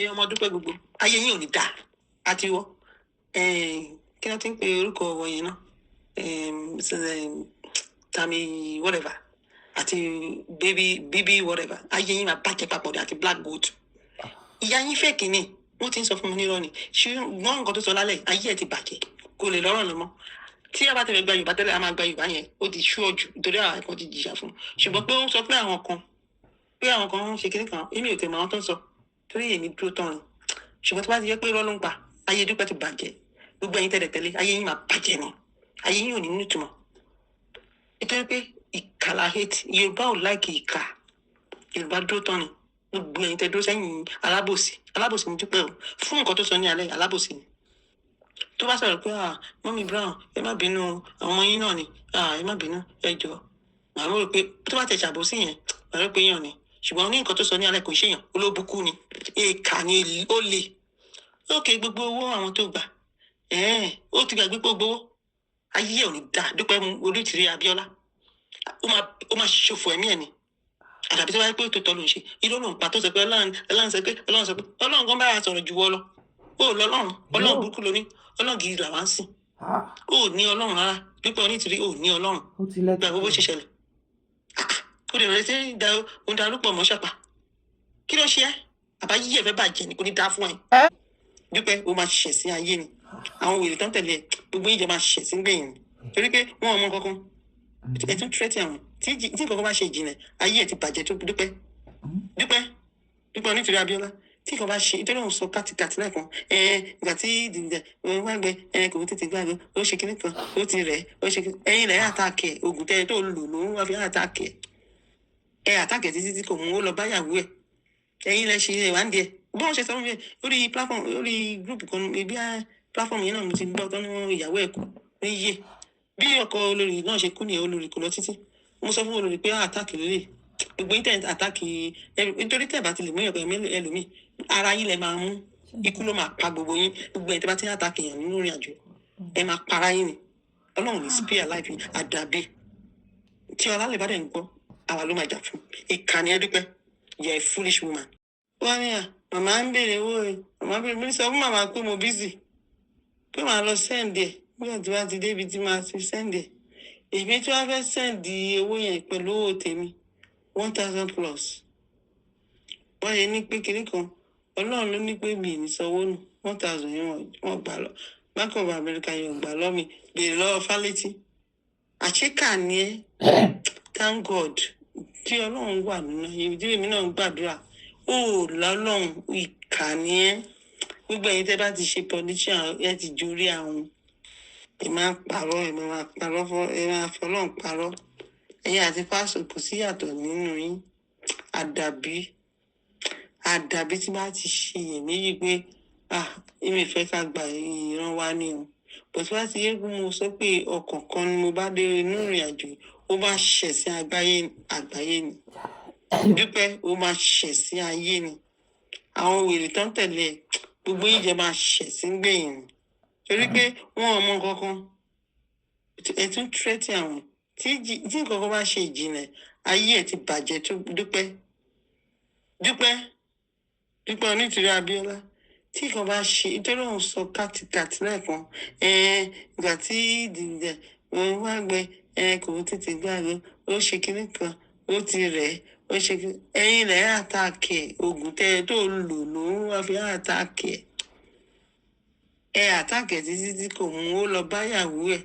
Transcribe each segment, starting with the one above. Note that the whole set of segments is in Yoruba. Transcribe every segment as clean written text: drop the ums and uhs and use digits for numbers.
ọmọ dúpẹ́ gbogbo ayé yín ò ní dáa àti wọ́ kí wọ́n ti ń pe orúkọ wọn yẹn náà tami whatever àti baby whatever ayé yín máa bàjẹ́ papọ̀ àti black gold ìyá yín fẹ́ kínní wọ́n ti ń sọ fún mi nírọ́ ni ṣùgbọ́n nǹkan tó sọ lálẹ́ ayé ẹ̀ ti bàjẹ́ kò lè lọ́rọ̀ lọ mọ́ tí a bá tẹ̀lé gba Yorùbá tẹ́lẹ̀ a máa gba Yorùbá yẹn ó ti ṣú ọ̀jù nítorí àwọn kan ti jìyà fún ṣùgbọ́n pé ó ń sọ pé àwọn kan ń ṣe kíní kan èmi ò tẹ̀ mọ́ àwọn tó ń sọ torí èmi dúró tán ni ṣùgbọ́n tó bá ti yẹ pé irọ́ ló ń pa ayé Dúpẹ́ ti bàjẹ́ gbogbo ẹ̀yin tẹ́lẹ̀ ayé yín máa bàjẹ́ ni ayé yín ò ní nítumọ̀ nítorí pé ìkà la hate Yorùbá ò láìkì ìkà Yorùbá dúró tán ni gbogbo ẹ̀yin tẹ́ dúró sẹ́yìn alábòsí ni Dúpẹ́ o fún nǹkan tó sọ ní alẹ́ alábòsí ni tó bá sọ̀rọ̀ pé mọ́mí Brown ẹ má bínú àwọn ọmọ yín náà ni ẹ má bínú ẹ jọ màá rò pé tó bá tẹ̀ ṣàbòsí yẹn màá rò pé yàn ni ṣùgbọ́n ní nǹkan tó sọ ní alẹ́ kò ṣèyàn olóbùkún ni èèkà ni ó le ókè gbogbo owó àwọn tó gbà ó ti gbàgbé gbogbo owó ayé ẹ̀ ò ní dáa Dúpẹ́ Olútìrí Abíọ́lá ó máa ṣòfò ẹ̀mí ẹ̀ ni àdàbí tó bá yẹ pé tó tọ́ ló ń ṣe irọ́ ló ń pa tó sọ pé Ọlọ́run sọ pé Ọlọ́run kan báyà sọ̀rọ̀ jù wọ́ lọ ó lọ́lọ́run burúkú lóní Ọlọ́run gidi làwa ń sìn ó ní Ọlọ́run rárá Dúpẹ́ Onítìrí ó ní Ọlọ́run gba gbogbo ṣe ṣẹlẹ̀ ó lè rẹ̀ sí darúpọ̀ mọ́ ṣàpà kí ló ṣe ẹ́ àbáyé ẹ̀ fẹ́ bàjẹ́ ni kò ní dáa fún ẹ Dúpẹ́ ó máa ṣẹ̀ sí ayé ni àwọn wèrè tán tẹ̀lé gbogbo yìí jẹ́ máa ṣẹ̀ sí gbẹ̀yìn torí pé wọ́n ọmọ kankan ẹ̀ tún tírẹ́tì àwọn tí nǹkan bá ṣe ìjìnlẹ̀ ayé ẹ̀ ti bàjẹ́ tó Dúpẹ́ Onítìrí Abíọ́lá tí nǹkan bá ṣe nítorí òun sọ kátìkàtì lẹ́ẹ̀kan ìgbà tí ìdìbò wá gbẹ kò tètè gbàgbé ó ṣe kinní kan ó ti rẹ̀ ó ṣe kinní ẹ̀yin lẹ́yìn àtàkẹ́ ògùn tẹ́ tó lò ló wá fi àtàkẹ́ àtàkẹ́ títí tí kò mú ó lọ báyàwó ẹ̀ ẹ̀yin lẹ́ ṣe ìwádìí ẹ̀ bí wọ́n ṣe sọ fún mi lórí platform lórí group kan ibi platform yẹn náà mo ti gbọ́ tán ní ìyàwó ẹ̀ kú níyè bí ọkọ olórí náà ṣe kú ní olórí kò lọ títí mo sọ fún olórí pé àtàkì lélẹ̀ gbogbo internet àtàkì nítorí tẹ̀ bá ti lè mú ẹ̀kọ́ ẹlòmíì ara yín lẹ máa mú ikú ló máa pa gbogbo yín gbogbo ẹ̀ tí bá ti ń àtàkì yàn nínú ìrìn àjò ẹ máa para yín ni Ọlọ́run ní spare life àdàbí tí ọlá lè bá dẹ̀ ń gbọ́ àwa ló máa jà fún ìkànnì ẹ Dúpẹ́ you're a foolish woman. wọ́n ní màmá ń béèrè owó rẹ̀ màmá béèrè mi sọ fún màmá pé mo busy pé màá lọ send ẹ̀ nígbà tí wọ́n ti débi tí màá ti send ẹ̀ èmi tí wọ́n fẹ́ send owó yẹn pẹ̀lú owó tèmi 1,000 plus wọ́n yẹ ní pé kinní kan Ọlọ́run ló ní pé mi ì ní sanwó nù 1,000 yẹn wọ́n gbà lọ Bank of America yẹn gbà lọ mi béèrè lọ́wọ́ Fálétí àṣekà ni ẹ́ thank God tí Ọlọ́run wà nínú ayé tí èmi náà ń gbàdúrà ó lọ́lọ́run ìkà ni ẹ́ gbogbo ẹ̀yin tẹ́ bá ti ṣe politician ẹ ti jórí àwọn ẹ máa parọ́ ẹ máa parọ́ ẹ máa fọlọ́run parọ́ ẹ̀yin àti pásọ̀ kò sí yàtọ̀ nínú yín àdàbí tí bá ti ṣe iyèméjì pé èmi fẹ́ ká gba ìran wa ni o bó tí wá ti yé kí mo sọ pé ọkàn kan ni mo bá dé inú ìrìn àjò ó máa ṣẹ̀ sí àgbáyé ni Dúpẹ́ ó máa ṣẹ̀ sí ayé ni àwọn wèrè tán tẹ̀lé gbogbo yìí jẹ́ máa ṣẹ̀ sí gbẹ̀yìn ni torí pé wọ́n ọmọ kankan ẹ̀ tún tírẹ́tì àwọn tí nǹkan kan bá ṣe ìjìnlẹ̀ ayé ẹ̀ ti bàjẹ́ tó Dúpẹ́ Onítìrí Abíọ́lá tí nǹkan bá ṣe nítorí òun sọ kátìkàtì lẹ́ẹ̀kan ìgbà tí ìdìbò wá gbẹ kò tètè gbàgbé ó ṣe kinní kan ó ti rẹ̀ ó ṣe kinní ẹ̀yin lẹ́yìn àtàkì ògùn tẹ́ tó lò ló wá fi àtàkì àtàkì títí tí kò mú ó lọ báyàwó ẹ̀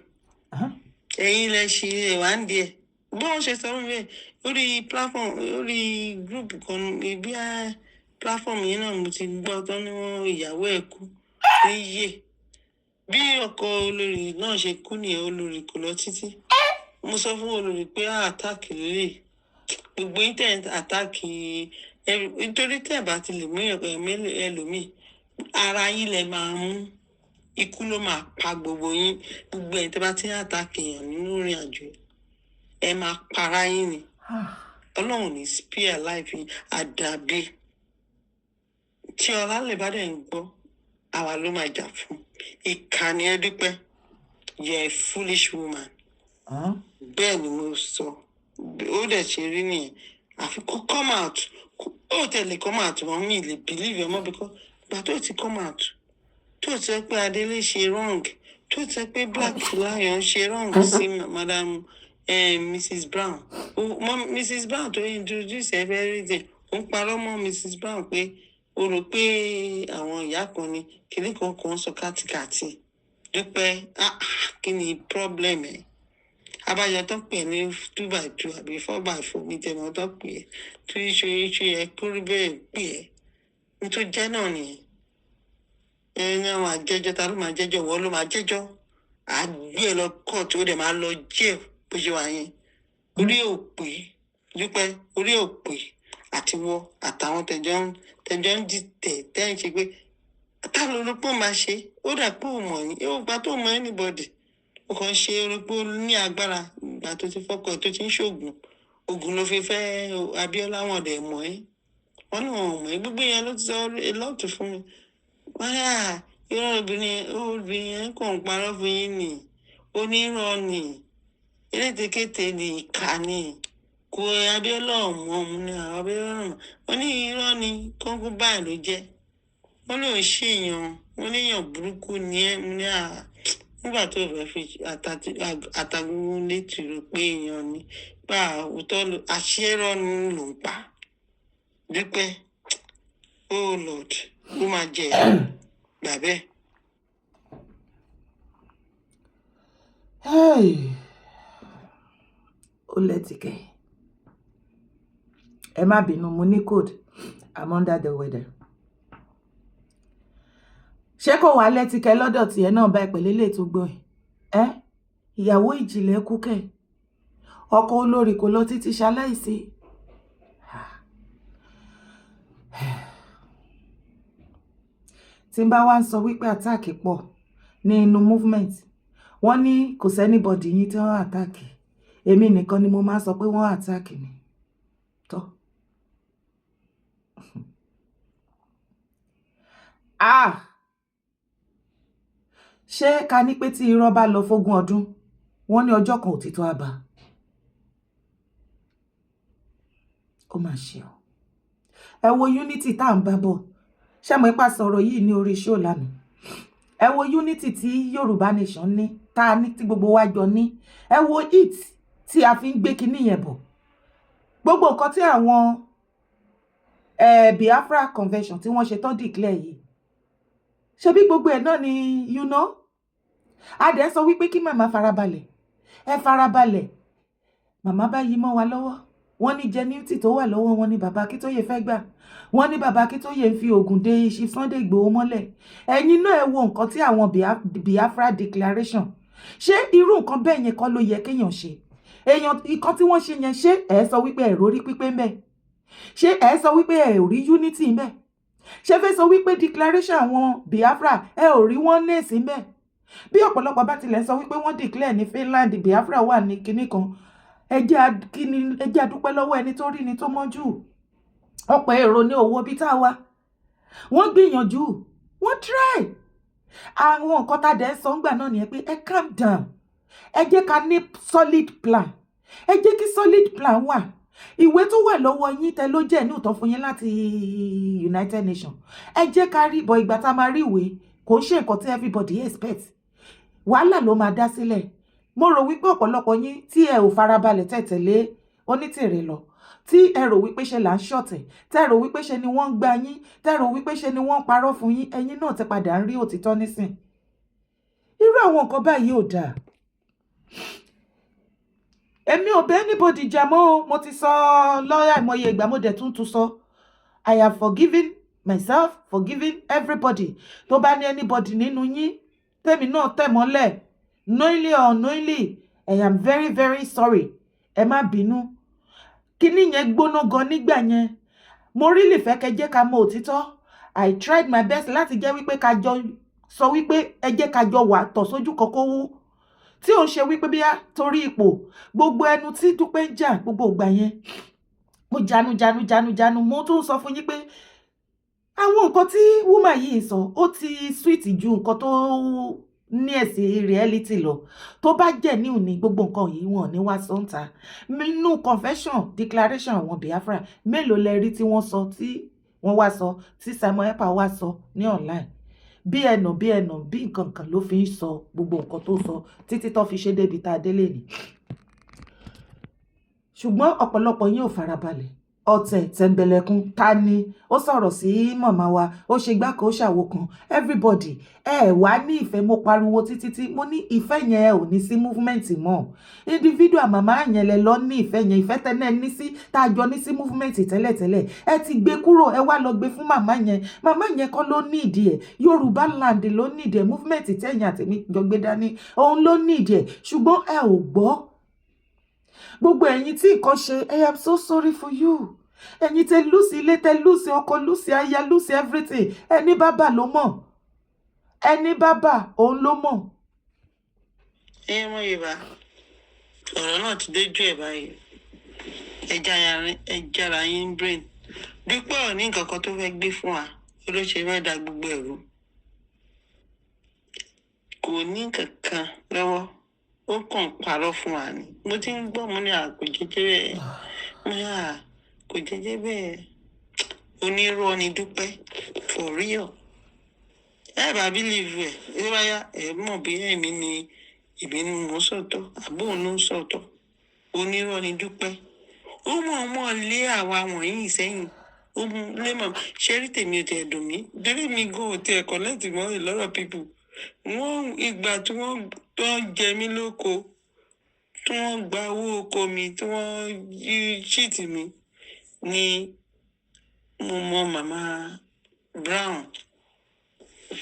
ẹ̀yin lẹ́ ṣe ìwádìí ẹ̀ bí wọ́n ṣe sọ fún mi lórí platform lórí group kan ibi platform yẹn náà mo ti gbọ́ tán ní wọ́n ìyàwó ẹ̀ kú níyè bí ọkọ olórí náà ṣe kú nìyẹn olórí kò lọ títí mo sọ fún olórí pé àtàkì lélẹ̀ gbogbo internet àtàkì nítorí tẹ́ bá ti lè mú ẹlòmíì ara yín lẹ máa mú ikú ló máa pa gbogbo yín gbogbo ẹ̀ tẹ́ bá ti ń àtàkì yàn nínú ìrìn àjò ẹ máa para yín ni Ọlọ́run ní spare life àdàbí tí ọlá lè bá dẹ̀ ń gbọ́ àwa ló máa jà fún ìkànnì ẹ Dúpẹ́ you're a foolish woman bẹ́ẹ̀ ni mo sọ ó dẹ̀ ṣe rí nìyẹn àfi kó come out ó tẹ̀lé come out wọn mi lè believe ọmọ because ìgbà tó ti come out tó ti sọ pé Adélé ṣe wrong tó ti sọ pé Black Lion ṣe wrong sí madam Mrs. Brown Mrs. Brown tó introduce everything ó ń parọ́ mọ́ Mrs. Brown pé ó rò pé àwọn ìyá kan ni kìnní kan sọ kátikàti Dúpẹ́ kí ni problem ẹ̀ abájọ tó pè ní 2x2 àbí 4x4 ní tẹ̀mọ́ tó pè é tó iṣu ẹ kúrú bẹ́ẹ̀ pè é ní tó jẹ́ náà nìyẹn ẹni àwọn àjẹjọ́ ta ló máa jẹ́jọ́ wọ́n ló máa jẹ́jọ́ àgbé ẹ lọ kóòtù ó dẹ̀ máa lọ jẹ́ bó ṣe wà yẹn orí òpè Dúpẹ́ orí òpè àti wọ àtàwọn tẹjọ́ ń dìtẹ̀ tẹ́ ń ṣe pé ta ló ló pọ̀ máa ṣe ó dà pé ò mọ̀ ní ó gbà tó mọ anybody ó kàn ṣe orógbó ní agbára ìgbà tó ti fọ́kọ tó ti ń ṣoògùn oògùn ló fi fẹ́ Abíọ́lá wọn dẹ̀ mọ̀ ẹ́ wọn náà mọ̀ ẹ́ gbogbo yẹn ló ti sọ lọ́ọ̀tù fún mi wọn yà irọ́ obìnrin yẹn kò ń parọ́ fún yín nì onírọ́ nì elétekéte ní ìkà ni kò Abíọ́lá ọ̀mọ́ mu ní àwọn Abíọ́lá ọ̀mọ́ wọn ní irọ́ ni kóńkó báyìí ló jẹ́ wọn ló ń ṣèyàn wọn níyàn burúkú ni ẹ ní nígbà tó fẹ́ fi àtàgbogbo létí rò pé èèyàn ni pa òótọ́ àṣírọ́ ni ló ń pa Dúpẹ́ oh Lord ó máa jẹ gbà bẹ́ẹ̀. ó lẹ́tìkẹ́ ẹ má bínú mo ní code I'm under the weather. ṣé kò wá lẹ́tìkẹ́ lọ́dọ̀ tiẹ̀ náà bá ìpele lè tó gbọ́ ẹ̀ ìyàwó ìjìnlẹ̀ kú kẹ̀ ọkọ olórí kò lọ títí ṣaláìsí. tí n bá wá ń sọ wípé àtáàkì pọ̀ ní inú movement wọ́n ní kò sẹ́nibọ̀dì yín tí wọ́n àtáàkì èmi nìkan ni mo máa sọ pé wọ́n àtáàkì ni tọ́. ṣé ká ní pé tí irọ́ bá lọ fógún ọdún wọ́n ní ọjọ́ kan òtítọ́ àbá ó mà ṣe o. ẹ wo unity tá à ń bá bọ̀ ṣé mo ipa sọ̀rọ̀ yìí ní orí show lánàá ẹ wo unity tí Yorùbá Nation ní tá a ní tí gbogbo wa jọ ní ẹ wo it tí a fi ń gbé kinní yẹn bọ̀ gbogbo nǹkan tí àwọn Biafra convention tí wọ́n ṣe tán declare yìí ṣebí gbogbo ẹ̀ náà ni you know adẹ sọ wípé kí màmá farabalẹ̀ ẹ farabalẹ̀ màmá bá yí mọ́ wa lọ́wọ́ wọ́n ní genuity tó wà lọ́wọ́ wọn ní bàbá Akíntóyè fẹ́ gbà wọ́n ní bàbá Akíntóyè ń fi oògùn de iṣẹ́ Sunday Igboho mọ́lẹ̀ ẹ̀yin náà ẹ wo nǹkan tí àwọn Biafra declaration ṣé irú nǹkan bẹ́ẹ̀ yẹn kọ́ ló yẹ kéèyàn ṣe èèyàn nǹkan tí wọ́n ṣe yẹn ṣé ẹ sọ wípé ẹ rórí pípé ń bẹ ṣé ẹ sọ wípé ẹ ò rí unity ń bẹ ṣé fẹ́ sọ wípé declaration àwọn Biafra ẹ ò rí wọ́n nẹ́ẹ̀sì ń bẹ bí ọ̀pọ̀lọpọ̀ bá tilẹ̀ sọ wípé wọ́n declare ní Finland Biafra wà ní kinní kan ẹ jẹ́ adúpẹ́ lọ́wọ́ ẹni tó rí ni tó mọ́jú ọ̀pọ̀ èrò ní owó bí tá a wá wọ́n gbìyànjú wọ́n try àwọn nǹkan tá a dẹ̀ sọ ńgbà náà nìyẹn pé ẹ calm down ẹ jẹ́ ká ní solid plan ẹ jẹ́ kí solid plan wà ìwé tó wà lọ́wọ́ yín tẹ ló jẹ́ ní ìtọ́ fún yín láti United Nations ẹ jẹ́ ká rí ìbọn ìgbà tá a máa rí ìwé kò ń ṣe nǹkan tí everybody expect wàhálà ló máa dá sílẹ̀ mo rò wípé ọ̀pọ̀lọpọ̀ yín tí ẹ ò farabalẹ̀ tẹ̀tẹ̀lé onítìrẹ lọ tí ẹ rò wípé ṣe là ń ṣọ̀tẹ̀ tẹ́ rò wípé ṣe ni wọ́n ń gbá yín tẹ́ rò wípé ṣe ni wọ́n ń parọ́ fún yín ẹ̀yin náà ti padà ń rí òtítọ́ nísìn irú àwọn nǹkan báyìí ò dáa èmi ò bẹ́ anybody jà mọ́ mo ti sọ lọ́yà ìmọye ìgbà mo dẹ̀ tún sọ I have forgiven myself forgiven everybody tó bá ní anybody nínú yín tèmi náà tẹ̀ mọ́lẹ̀ knowingly or unknowingly I am very very sorry ẹ má bínú kíní yẹn gbóná gan nígbà yẹn mo really fẹ́ kẹ́ jẹ́ ká mọ òtítọ́ I tried my best láti jẹ́ wípé ká jọ sọ wípé ẹ jẹ́ ká jọ wà tọ̀ sójú kọ́kọ́ wú tí ò ń ṣe wípé bíyá torí ipò gbogbo ẹnu tí Dúpẹ́ ń jà gbogbo ìgbà yẹn mo jánu mo tún sọ fún yín pé àwọn nǹkan tí woman yìí sọ ó ti sweet ju nǹkan tó ní ẹ̀sìn reality lọ. Tó bá jẹ́ ní òní gbogbo nǹkan yìí wọn ò ní wá sọ ń ta. Nínú confession declaration àwọn Biafra mélòó lẹ rí tí wọ́n sọ tí wọ́n wá sọ tí Simon Ekpa wá sọ ní online? Bí nǹkan kan ló fi ń sọ gbogbo nǹkan tó sọ títí tó fi ṣe débi tá a délé ni. Ṣùgbọ́n ọ̀pọ̀lọpọ̀ yín ò farabalẹ̀. Ọ̀tẹ̀ tẹ̀mbẹ̀lẹ̀kun ta ni ó sọ̀rọ̀ sí màmá wa ó ṣe gbá kan ó ṣàwo kan everybody wá ní ìfẹ́. Mo pariwo títí mo ní ìfẹ́ yẹn ò ní sí movement mọ́. Individual màmá yẹn lẹ lọ ní ìfẹ́ yẹn, ìfẹ́ tẹ́lẹ̀ ní sí tá a jọ ní sí movement tẹ́lẹ̀tẹ́lẹ̀ ẹ ti gbé kúrò ẹ wá lọ gbé fún màmá yẹn kọ́ ló ní ìdí ẹ̀. Yorùbá land ló ní ìdí ẹ̀, movement tẹ̀yìn àtẹ̀mí jọ gbé dání òun ló ní ìdí ẹ̀. Ṣùgbọ́n ẹ ò gbọ́. Gbogbo ẹ̀yin tí nǹkan ṣe I am so sorry for you. Ẹ̀yin tẹ lùsì ilé tẹ lùsì ọkọ lùsì aya lùsì everything. Ẹni bàbá ló mọ̀. Ẹni bàbá òun ló mọ̀. Ọmọ Yorùbá ọ̀rọ̀ náà ti dójú ẹ̀ báyìí. Ẹ jára yín brain. Dúpẹ́ ò ní nǹkan kan tó fẹ́ gbé fún wa. Olóṣè fẹ́ da gbogbo ẹ̀rú. Kò ní nǹkan kan lọ́wọ́. Ó kàn parọ́ fún wa ni. Mo ti ń gbọ́ mo ní kò jẹ́jẹ́ bẹ́ẹ̀. Mo ní kò jẹ́jẹ́ bẹ́ẹ̀. Onírọ́ ni Dúpẹ́ for real. Ẹ bá believe ẹ̀. Ẹ bá yá ẹ mọ̀ bí èmi ni mo sọ̀tọ̀. Àbó òun ló ń sọ̀tọ̀. Onírọ́ ni Dúpẹ́. Ó mọ̀ lé àwa wọ̀nyí sẹ́yìn. Ó lé mọ̀ ṣé rí tèmi ò tẹ̀ dùn mí. Délé mi gan ò tẹ̀ connect mọ́ a lot of people. Wọ́n ìgbà tí wọ́n jẹ mí lóko, tí wọ́n gba owó oko mi, tí wọ́n cheat mi ni mo mọ màmá Brown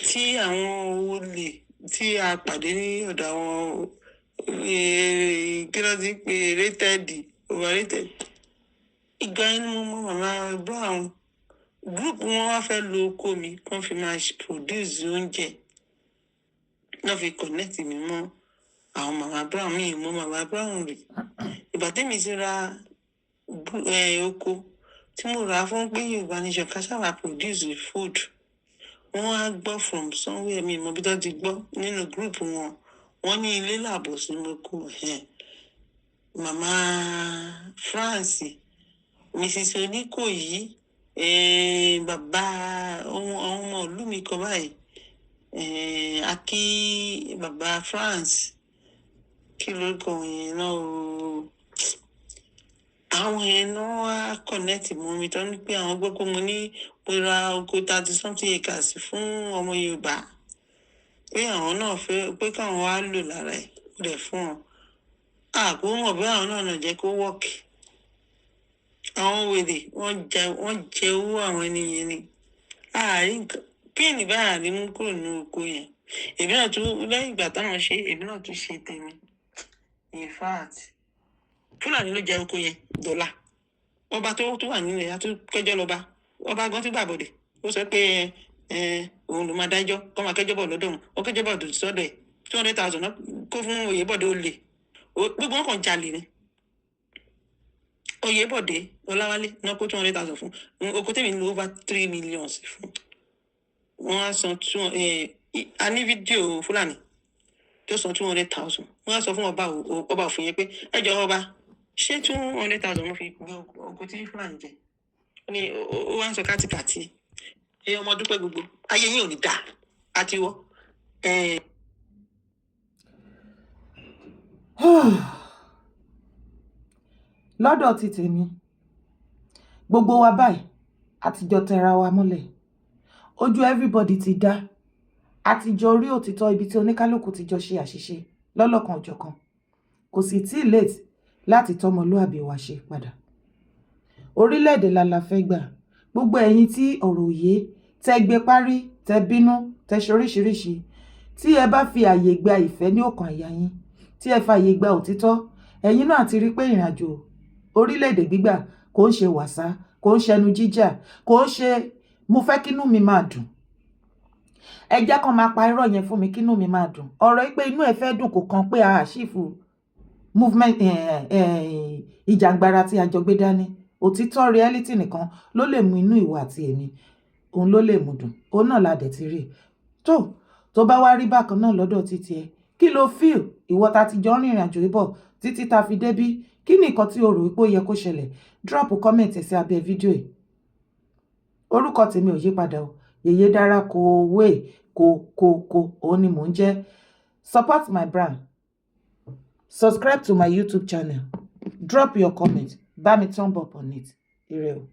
tí àwọn olè tí a pàdé ní ọ̀dọ̀ àwọn kí ló ti pè overrated. Ìgbà yẹn ni mo mọ màmá Brown. Group wọn wá fẹ́ lo oko mi kán fi máa produce oúnjẹ. Náà fi connect mi mọ́ àwọn màmá Brown. Mi mọ màmá Brown rí. Ìgbà tẹ́mi ti ra oko tí mo rà fún pé Yorùbá Nation ká sábà produce food. Wọ́n á gbọ́ from somewhere mi mọ bí tó ti gbọ́ nínú group wọn. Wọ́n ní ilé làbò sínú oko. Màmá France, Mrs. Oníkòyí, bàbá ọmọ ìlú mi kan báyìí. Akí bàbá France kí lórúkọ yẹn náà o. Àwọn yẹn náà wá connect mọ́ mi tó ní pé àwọn gbọ́ pé mo ra oko 30 something acres fún ọmọ Yorùbá. Pé àwọn náà fẹ́ pé káwọn wá lò lára ẹ̀ rẹ̀ fún wọn. Kò mọ̀ bí àwọn náà jẹ́ kó work. Àwọn wèrè wọ́n jẹ owó àwọn ènìyàn ni. Àárín píìnì báyà ni mú kúrò ní oko yẹn. Èmi náà tún lẹ́yìn ìgbà táwọn ṣe èmi náà tún ṣe tèmi. In fact Fúlàní ló jẹ oko yẹn dọ́là. Ọba tó wà nílẹ̀ àti kẹjọ́ lọ́ba. Ọba gan ti gbàbọ̀dẹ̀. Ó sọ pé òun ló máa dájọ́ kó máa kẹjọ́ bọ̀ lọ́dọ̀ òun. Ó kẹjọ́ bọ̀ sọ́dọ̀ ẹ̀ 200,000 náà kó fún Oyèbọ̀dé olè. Gbogbo wọn kàn jalè ni. Oyèbọ̀dé Ọláwálé náà kó 200,000 fún. Oko tèmi ní over 3 million fún. Wọ́n á san a ní fídíò Fúlàní tó san 200,000. Wọ́n á sọ fún ọba òfin yẹn pé ẹ jọ̀ọ́ ọba ṣé 200,000 mo fi gbé oko tí Fúlàní jẹ. Ó ní ó wá ń sọ kátikàti. Ọmọ Dúpẹ́ gbogbo ayé yín ò ní dá àti wọ́. Lọ́dọ̀ ti tèmi gbogbo wa báyìí àtijọ́ tẹra wa mọ́lẹ̀. Ojú everybody ti dá. Àtijọ́ rí òtítọ́ ibi tí oníkálùkù ti jọ ṣe àṣìṣe lọ́lọ́kan ọ̀jọ̀kan. Kò sì tí late láti tọ́mọlúàbí wa ṣe padà. Orílẹ̀-èdè la fẹ́ gbà. Gbogbo ẹ̀yin tí ọ̀rọ̀ òye tẹ gbé parí tẹ bínú tẹ ṣe oríṣiríṣi tí ẹ bá fi àyè gba ìfẹ́ ní ọkàn àyà yín tí ẹ fàyè gba òtítọ́ ẹ̀yin náà ti rí pé ìrìnàjò orílẹ̀-èdè gbígbà kò ń ṣe wàsá kò ń ṣẹnu jíjà kò ń ṣe mo fẹ́ kínú mi máa dùn. Ẹ jẹ́ kán máa pa irọ́ yẹn fún mi kínú mi máa dùn. Ọ̀rọ̀ pé inú ẹ fẹ́ dùn kò kan pé àṣìfù movement ìjàngbara tí a jọ gbé dání. Òtítọ́ reality nìkan ló lè mú inú ìwọ àti èmi òun ló lè mú dùn. Òun náà la dẹ̀ ti rí. Tó tó bá wá rí bákan náà lọ́dọ̀ títí ẹ kí ló feel ìwọ ta ti jọ rìnrìn àjò ìbọ̀ títí ta fi débí kí ni nǹkan tí o rò wípé ó yẹ kó ṣẹlẹ̀ drop comment ẹ̀ sí abẹ́ fídíò yìí orúkọ tèmi ò yí padà o Yèyé Dára Kowé òun ni mò ń jẹ́. Support my brand, subscribe to my YouTube channel, drop your comment, bá mi thumb up on it. Ire o.